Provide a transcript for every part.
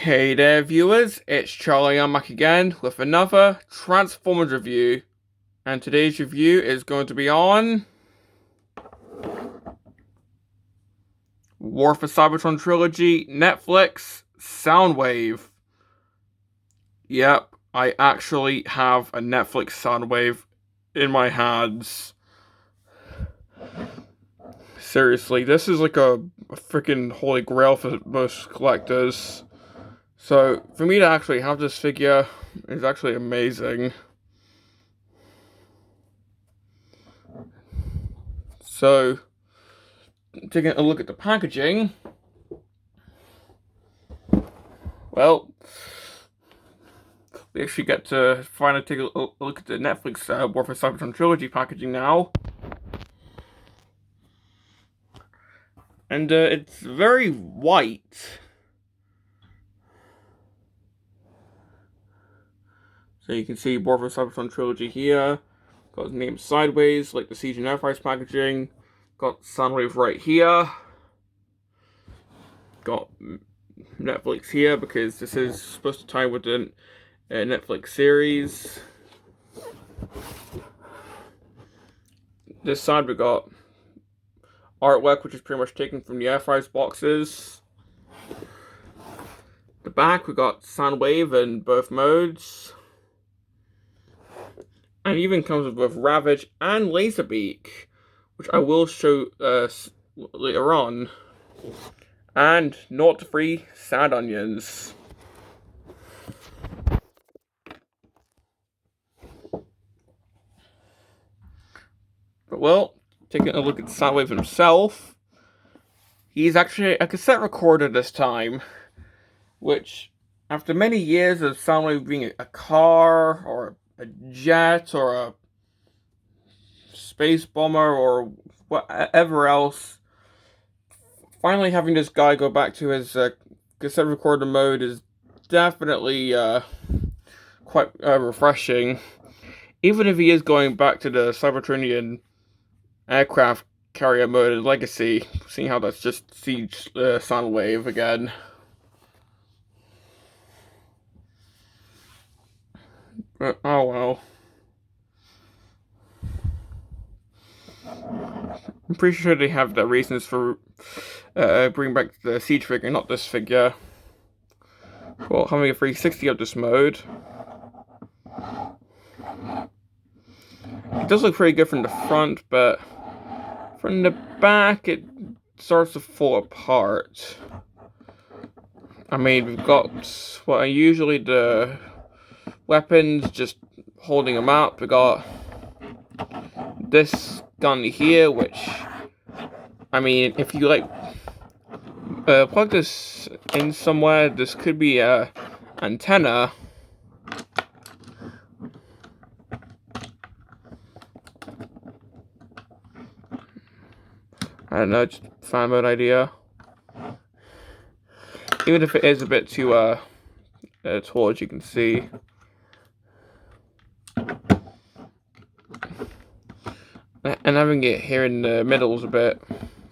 Hey there viewers, it's Charlie. I'm back again with another Transformers review, and today's review is going to be on War for Cybertron Trilogy, Netflix, Soundwave. Yep, I actually have a Netflix Soundwave in my hands. Seriously, this is like a freaking holy grail for most collectors. So, for me to actually have this figure is actually amazing. So, taking a look at the packaging, well, we actually get to finally take a look at the Netflix War for Cybertron Trilogy packaging now. And it's very white. So you can see War for Cybertron Trilogy here. Got his name sideways, like the Siege and Airfrice packaging. Got Soundwave right here. Got Netflix here because this is supposed to tie with the Netflix series. This side we got artwork, which is pretty much taken from the Airfrice boxes. The back we got Soundwave in both modes. And it even comes with both Ravage and Laserbeak, which I will show later on. And 0 to 3 Sand Onions. But well, taking a look at Soundwave himself, he's actually a cassette recorder this time, which, after many years of Soundwave being a car, or a jet, or a space bomber, or whatever else, finally having this guy go back to his cassette recorder mode is definitely quite refreshing. Even if he is going back to the Cybertronian aircraft carrier mode in Legacy, seeing how that's just Siege Soundwave again. But, oh well. I'm pretty sure they have their reasons for bringing back the Siege figure, not this figure. Well, having a 360 of this mode. It does look pretty good from the front, but from the back it starts to fall apart. I mean, we've got what are usually the weapons, just holding them up. We got this gun here, which, I mean, if you like plug this in somewhere, this could be a antenna. I don't know, just fan mode idea. Even if it is a bit too tall, as you can see. And having it here in the middle is a bit,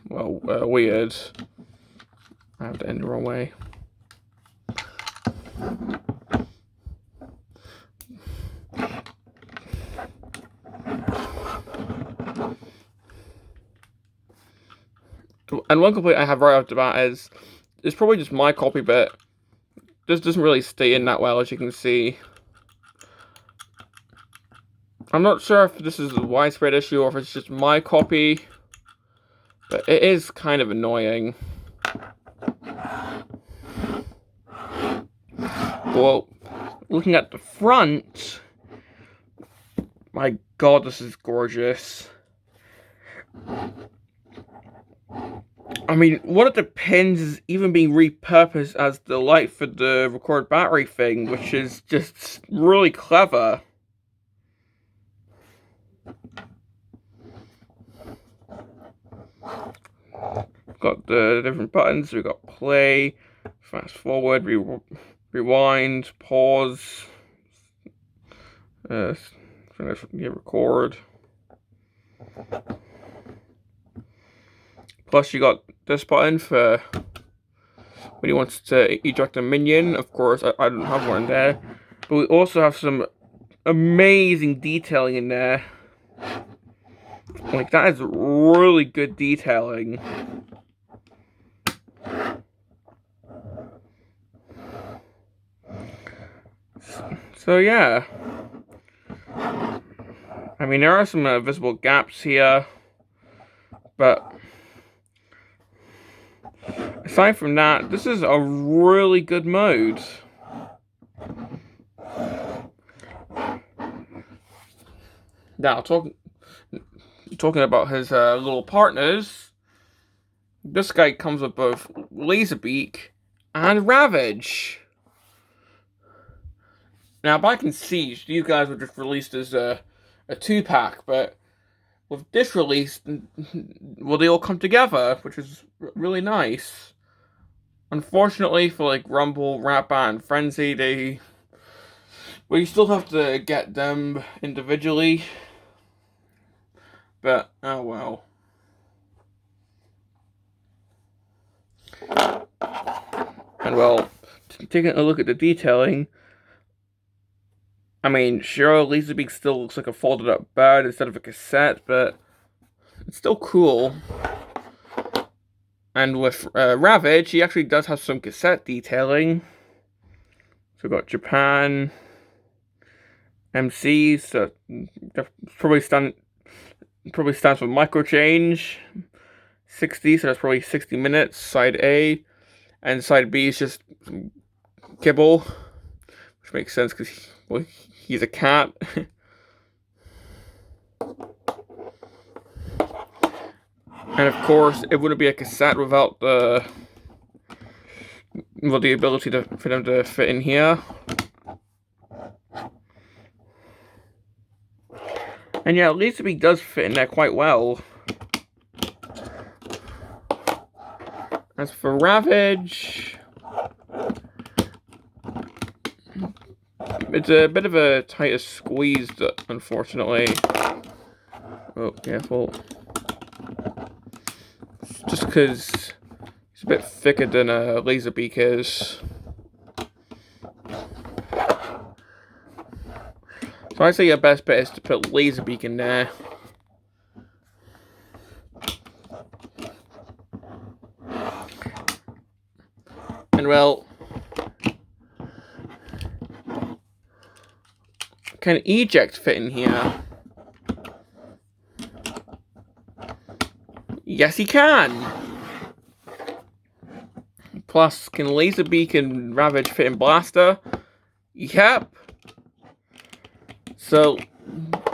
well, weird. I have to end the wrong way. And one complaint I have right off the bat is, it's probably just my copy, but this doesn't really stay in that well, as you can see. I'm not sure if this is a widespread issue or if it's just my copy, but it is kind of annoying. Well, looking at the front, my god, this is gorgeous. I mean, one of the pins is even being repurposed as the light for the record battery thing, which is just really clever. Got the different buttons. We got play, fast forward, rewind, pause, record. Plus, you got this button for when he wants to eject a minion. Of course, I don't have one there. But we also have some amazing detailing in there. Like, that is really good detailing. So yeah. I mean, there are some visible gaps here. But aside from that, this is a really good mode. Now, talking about his little partners, this guy comes with both Laserbeak and Ravage. Now, back in Siege, these guys were just released as a 2-pack, but with this release, well, they all come together, which is really nice. Unfortunately, for like Rumble, Ratbat, and Frenzy, well, you still have to get them individually. But, oh well. And well, taking a look at the detailing, I mean, sure, Laserbeak still looks like a folded up bird instead of a cassette, but it's still cool. And with Ravage, he actually does have some cassette detailing. So we've got Japan, MC, so that probably stands for micro change. 60, so that's probably 60 minutes, side A. And side B is just kibble, which makes sense because he's a cat. And of course, it wouldn't be a cassette without the ability for them to fit in here. And yeah, Laserbeak does fit in there quite well. As for Ravage, it's a bit of a tighter squeeze, unfortunately. Oh, careful. Just because it's a bit thicker than a Laserbeak is. So I'd say your best bet is to put Laserbeak in there. And well, can Eject fit in here? Yes, he can! Plus, can Laserbeak and Ravage fit in Blaster? Yep! So,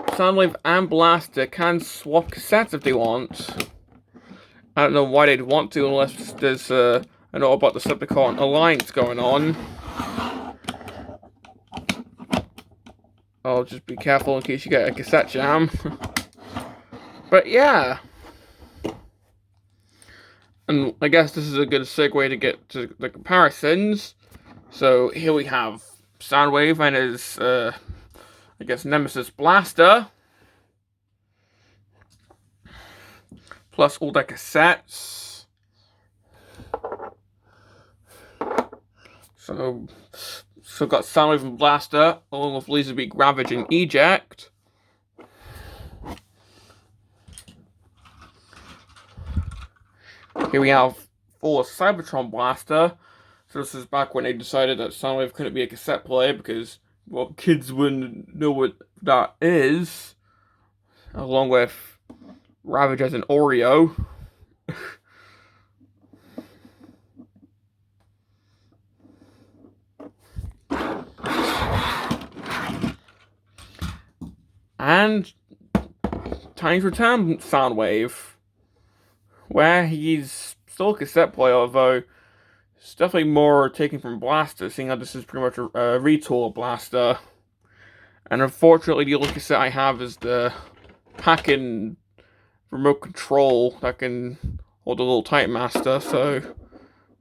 Soundwave and Blaster can swap cassettes if they want. I don't know why they'd want to unless there's an Autobot Decepticon alliance going on. I'll just be careful in case you get a cassette jam. But yeah. And I guess this is a good segue to get to the comparisons. So here we have Soundwave and his, I guess, Nemesis Blaster. Plus all the cassettes. So got Soundwave and Blaster, along with Laserbeak, Ravage, and Eject. Here we have full Cybertron Blaster. So this is back when they decided that Soundwave couldn't be a cassette player because, well, kids wouldn't know what that is. Along with Ravage as an Oreo. And Tiny's Return Soundwave, where he's still a cassette player, although it's definitely more taken from Blaster, seeing how this is pretty much a retool of Blaster. And unfortunately, the only cassette I have is the pack-in remote control that can hold a little Titan Master, so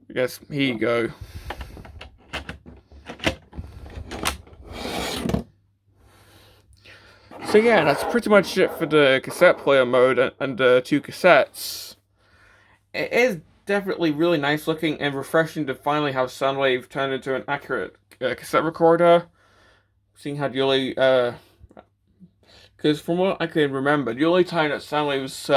I guess here you go. So yeah, that's pretty much it for the cassette player mode and the two cassettes. It is definitely really nice looking and refreshing to finally have Soundwave turn into an accurate cassette recorder. Seeing how the only, because from what I can remember, the only time that Soundwave's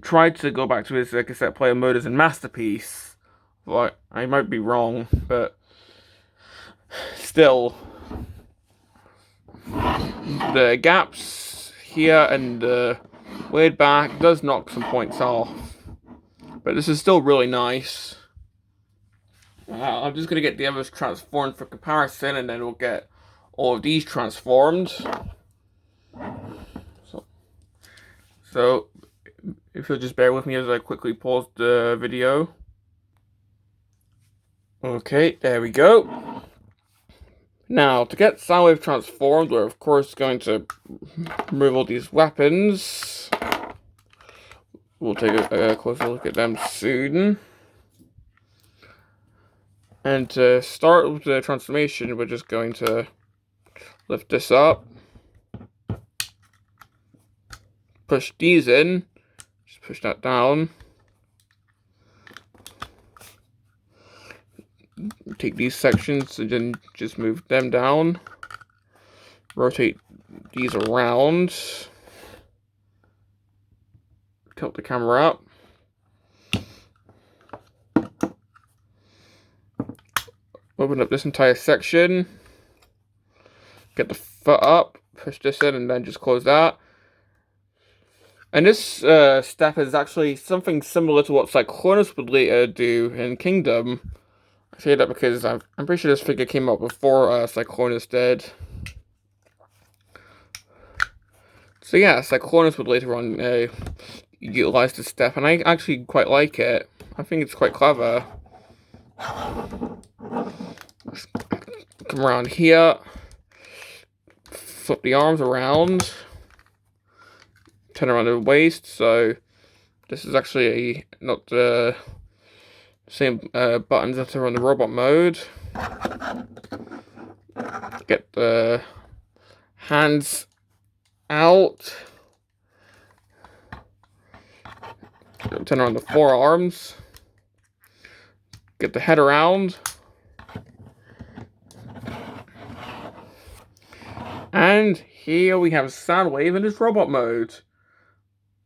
tried to go back to his cassette player mode is in Masterpiece. Well, I might be wrong, but still, the gaps here and way back does knock some points off. But this is still really nice. I'm just going to get the others transformed for comparison, and then we'll get all of these transformed. So if you'll just bear with me as I quickly pause the video. Okay, there we go. Now, to get Soundwave transformed, we're of course going to remove all these weapons. We'll take a closer look at them soon. And to start with the transformation, we're just going to lift this up. Push these in. Just push that down. Take these sections and then just move them down. Rotate these around. Tilt the camera up. Open up this entire section. Get the foot up. Push this in and then just close that. And this step is actually something similar to what Cyclonus would later do in Kingdom. I say that because I'm pretty sure this figure came out before Cyclonus did. So yeah, Cyclonus would later on utilize this step, and I actually quite like it. I think it's quite clever. Let's come around here. Flip the arms around. Turn around the waist, so this is actually not the same buttons that are on the robot mode. Get the hands out. Turn around the forearms. Get the head around. And here we have Soundwave in his robot mode.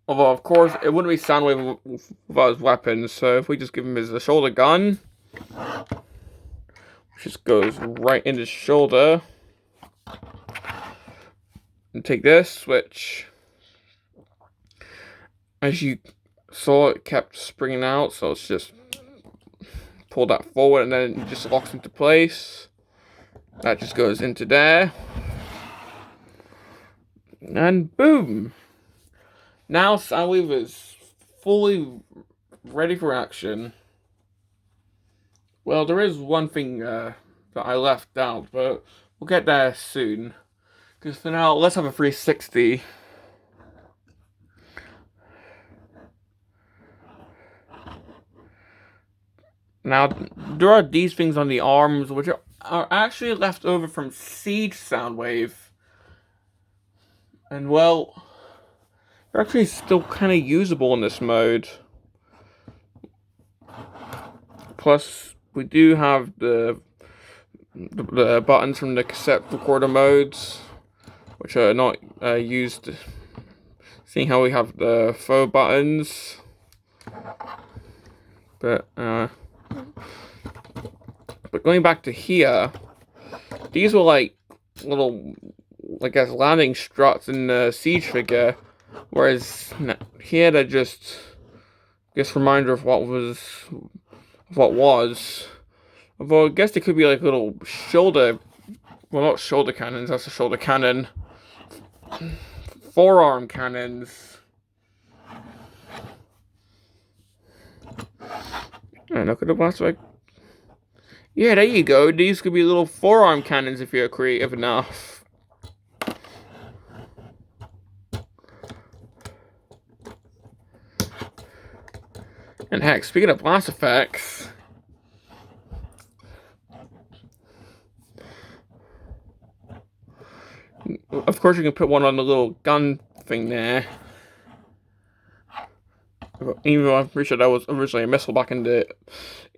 Although, of course, it wouldn't be Soundwave without his weapons, so if we just give him his shoulder gun, which just goes right in his shoulder, and take this, which, as you saw, it kept springing out, so let's just pull that forward, and then it just locks into place. That just goes into there. And boom! Now Soundwave is fully ready for action. Well, there is one thing that I left out, but we'll get there soon. Because for now, let's have a 360. Now, there are these things on the arms, which are actually left over from Siege Soundwave. And well, they're actually still kind of usable in this mode. Plus, we do have the buttons from the cassette recorder modes, which are not used. Seeing how we have the faux buttons, but going back to here, these were like little, I guess, landing struts in the Siege figure, whereas here they're just, I guess, reminder of what was. Although I guess they could be like little shoulder, well, not shoulder cannons, that's a shoulder cannon. Forearm cannons. And look at the blast, like, yeah, there you go. These could be little forearm cannons if you're creative enough. And heck, speaking of blast effects, of course you can put one on the little gun thing there. Even though I'm pretty sure that was originally a missile back in the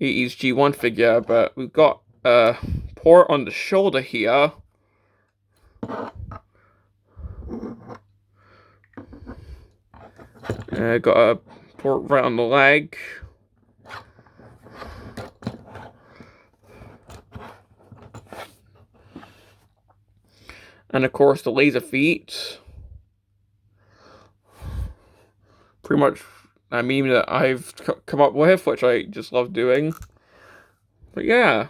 80s G1 figure, but we've got a port on the shoulder here. Got a port right on the leg. And of course the laser feet. Pretty much a meme that I've come up with, which I just love doing. But yeah.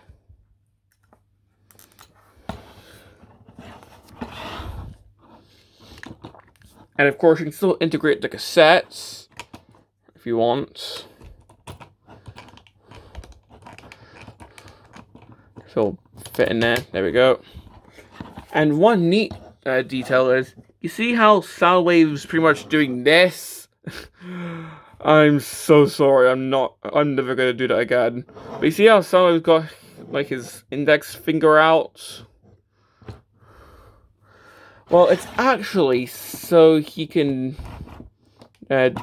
And of course you can still integrate the cassettes if you want. So fit in there. There we go. And one neat detail is, you see how Soundwave's pretty much doing this? I'm so sorry, I'm never gonna do that again. But you see how Soundwave's got like his index finger out? Well, it's actually so he can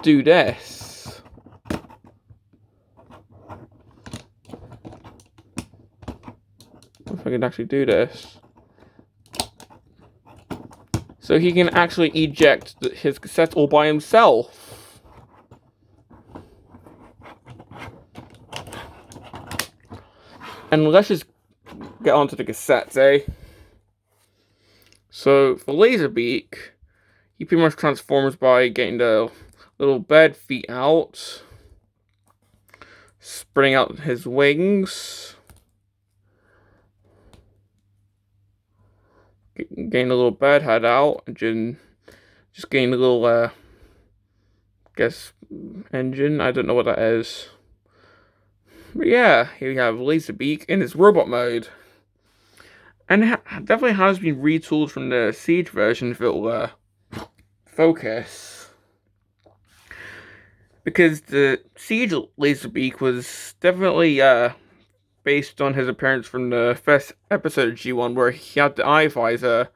do this. If I can actually do this. So he can actually eject his cassette all by himself. And let's just get onto the cassettes, eh? So for Laserbeak, he pretty much transforms by getting the little bird feet out, spreading out his wings, getting a little bird head out, and just getting a little, engine. I don't know what that is. But yeah, here we have Laserbeak in his robot mode. And it definitely has been retooled from the Siege version if it'll focus. Because the Siege Laserbeak was definitely based on his appearance from the first episode of G1 where he had the eye visor.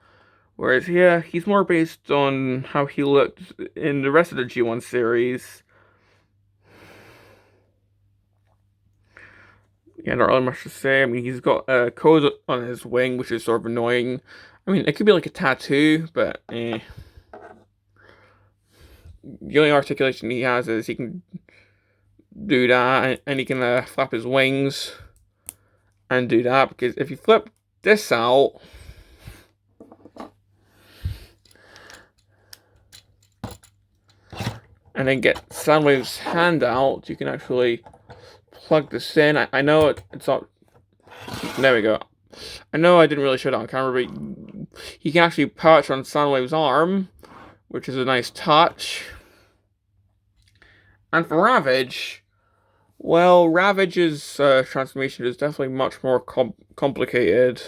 Whereas here, he's more based on how he looked in the rest of the G1 series. Yeah, not really much to say. I mean, he's got a code on his wing, which is sort of annoying. I mean, it could be like a tattoo, but eh. The only articulation he has is he can do that, and he can flap his wings and do that. Because if you flip this out, and then get Soundwave's hand out, you can actually plug this in. I know it's not. There we go. I know I didn't really show that on camera, but he can actually perch on Soundwave's arm, which is a nice touch. And for Ravage, well, Ravage's transformation is definitely much more complicated.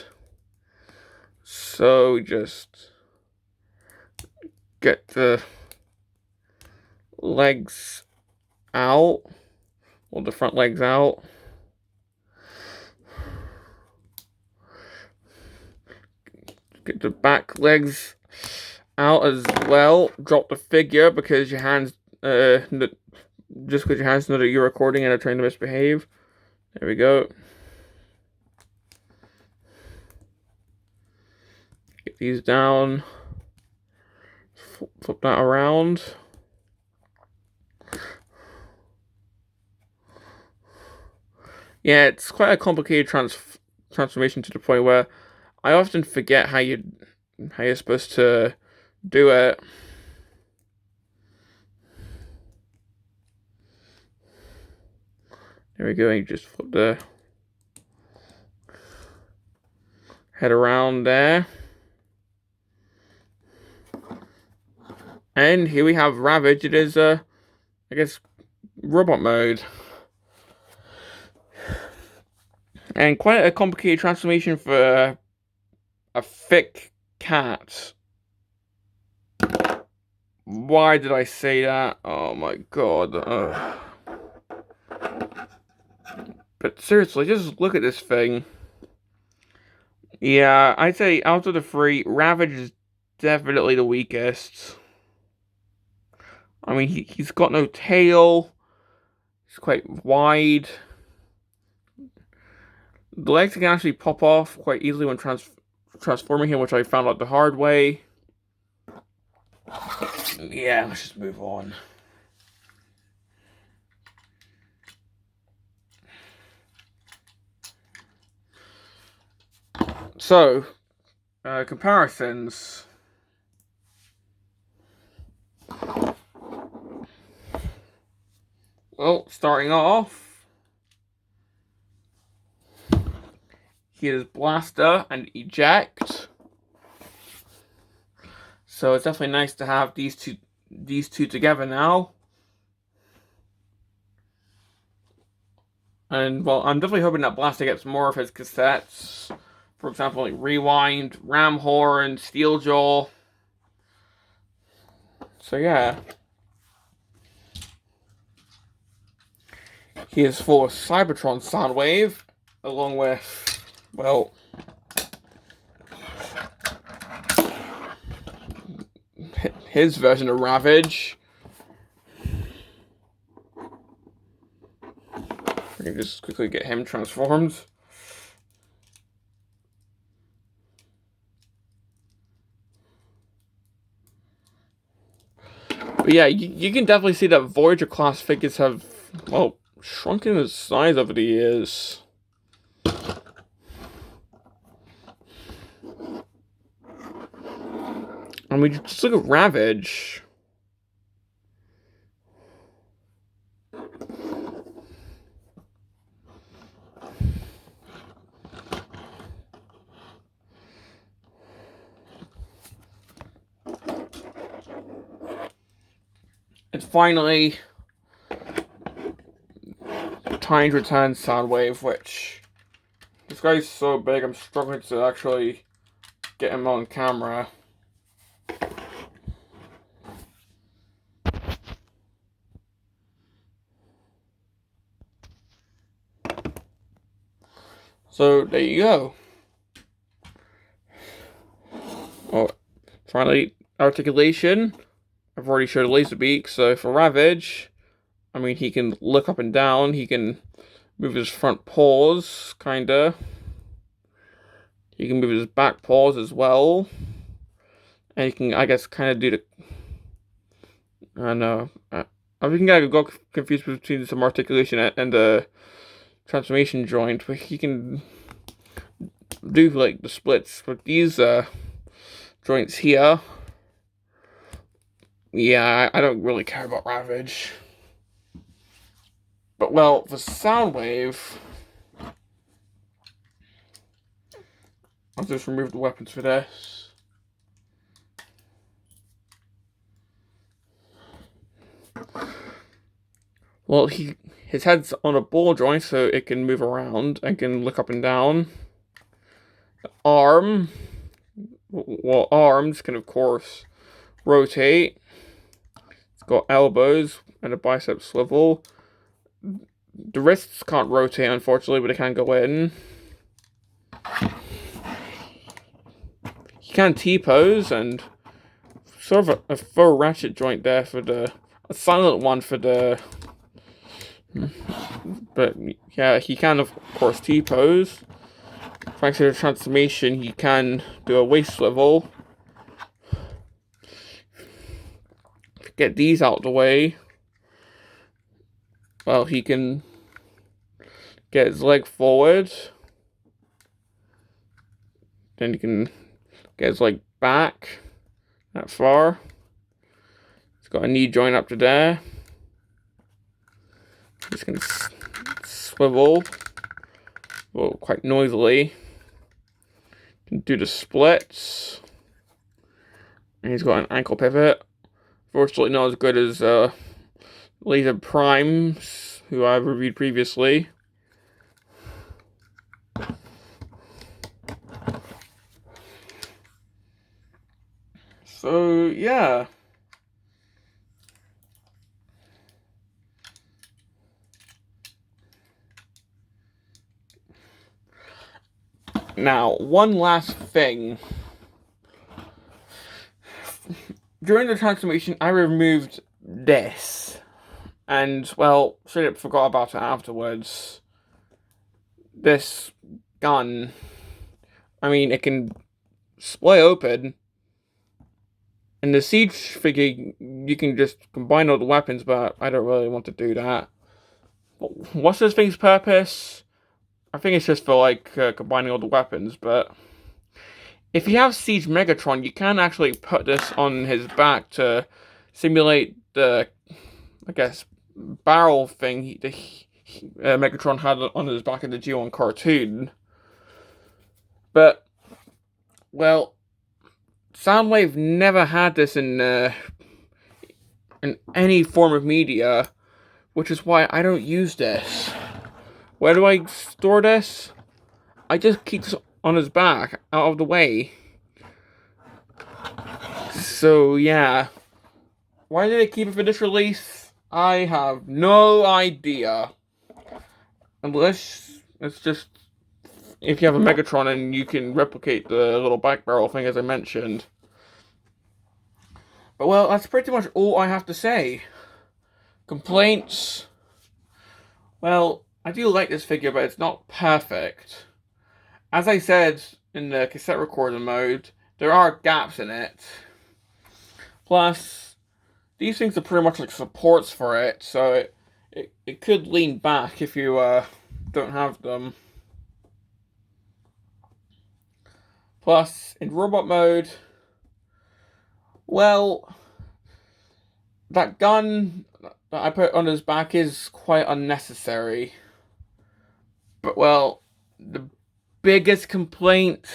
So just get the legs out. Well, the front legs out. Get the back legs out as well. Drop the figure because your hands, just because your hands know that you're recording and are trying to misbehave. There we go. Get these down. Flip that around. Yeah, it's quite a complicated transformation to the point where I often forget how you're supposed to do it. There we go. You just flip the head around there, and here we have Ravage. It is I guess robot mode. And quite a complicated transformation for a thick cat. Why did I say that? Oh my god. But seriously, just look at this thing. Yeah, I'd say out of the three, Ravage is definitely the weakest. I mean, he's got no tail. It's quite wide. The legs can actually pop off quite easily when transforming him, which I found out the hard way. Yeah, let's just move on. So, comparisons. Well, starting off, here's Blaster and Eject. So it's definitely nice to have these two together now. And well, I'm definitely hoping that Blaster gets more of his cassettes. For example, like Rewind, Ram Horn, Steeljaw. So yeah. He is for Cybertron Soundwave, along with, well, his version of Ravage. We can just quickly get him transformed. But yeah, you can definitely see that Voyager class figures have, well, shrunken in size over the years. I mean, just look at Ravage. And finally, Time to Return Soundwave, which this guy's so big, I'm struggling to actually get him on camera. So there you go. Well, finally, articulation. I've already showed Laserbeak, so for Ravage, I mean, he can look up and down, he can move his front paws, kinda. He can move his back paws as well. And he can, I guess, kind of do the... I know. I think I got confused between some articulation and the transformation joint, but he can do, like, the splits. But these joints here... Yeah, I don't really care about Ravage. But, well, for Soundwave... I'll just remove the weapons for this. Well, his head's on a ball joint, so it can move around and can look up and down. The arm... Well, arms can, of course, rotate. It's got elbows and a bicep swivel. The wrists can't rotate, unfortunately, but they can go in. He can T-pose, and sort of a faux ratchet joint there for a silent one for the... But yeah, he can, of course, T-pose. Thanks to the transformation, he can do a waist swivel. Get these out of the way. Well, he can get his leg forward. Then he can get his leg back that far. He's got a knee joint up to there. He's going to swivel. Well, quite noisily. Can do the splits. And he's got an ankle pivot. Fortunately, not as good as Laser Primes, who I've reviewed previously. So, yeah. Now, one last thing. During the transformation, I removed this. And, well, straight up forgot about it afterwards. This gun, I mean, it can split open. In the Siege figure, you can just combine all the weapons, but I don't really want to do that. What's this thing's purpose? I think it's just for, like, combining all the weapons, but if you have Siege Megatron, you can actually put this on his back to simulate the, I guess, barrel thing Megatron had on his back in the G1 cartoon. But, well, Soundwave never had this in any form of media, which is why I don't use this. Where do I store this? I just keep this on his back, out of the way. So, yeah. Why did they keep it for this release? I have no idea. Unless it's just if you have a Megatron and you can replicate the little back barrel thing as I mentioned. But well, that's pretty much all I have to say. Complaints? Well, I do like this figure, but it's not perfect. As I said in the cassette recorder mode, there are gaps in it. Plus, these things are pretty much like supports for it, so it could lean back if you don't have them. Plus, in robot mode, well, that gun that I put on his back is quite unnecessary. But, well, the biggest complaint,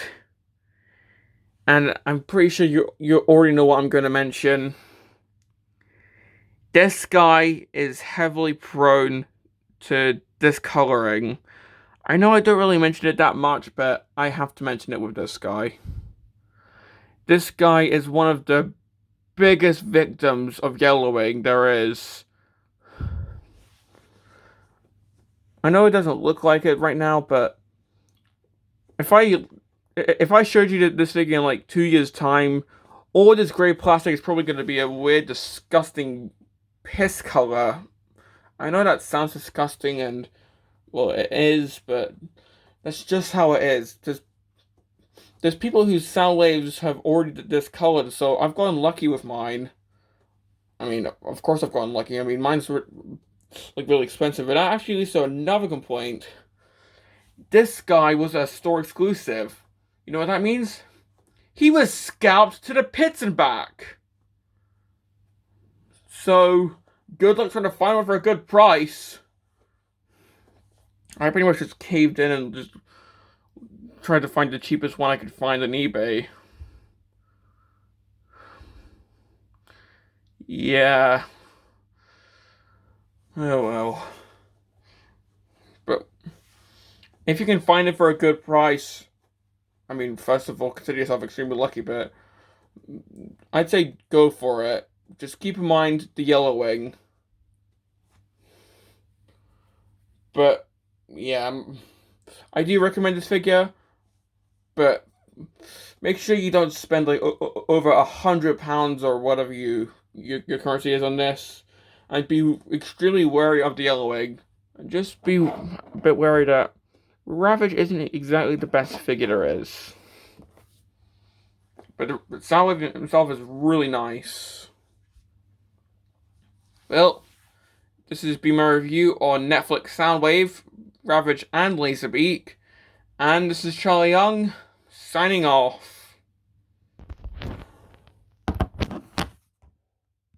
and I'm pretty sure you already know what I'm going to mention. This guy is heavily prone to discoloring. I know I don't really mention it that much, but I have to mention it with this guy. This guy is one of the biggest victims of yellowing there is. I know it doesn't look like it right now, but if I showed you this figure in like 2 years' time, all this gray plastic is probably going to be a weird, disgusting piss color. I know that sounds disgusting, and well, it is, but that's just how it is. There's people whose sound waves have already discolored, so I've gotten lucky with mine. I mean, of course I've gotten lucky. I mean, mine's like really expensive. But actually leads to another complaint. This guy was a store exclusive. You know what that means? He was scalped to the pits and back. So, good luck trying to find one for a good price. I pretty much just caved in and just tried to find the cheapest one I could find on eBay. Yeah. Oh well. But if you can find it for a good price, I mean, first of all, consider yourself extremely lucky, but I'd say go for it. Just keep in mind the yellowing. But, yeah, I do recommend this figure, but make sure you don't spend like over £100 or whatever your currency is on this. And be extremely wary of the yellowing. And just be a bit wary that Ravage isn't exactly the best figure there is. But Soundwave himself is really nice. Well, this has been my review on Netflix Soundwave, Ravage, and Laserbeak. And this is Charlie Young, signing off.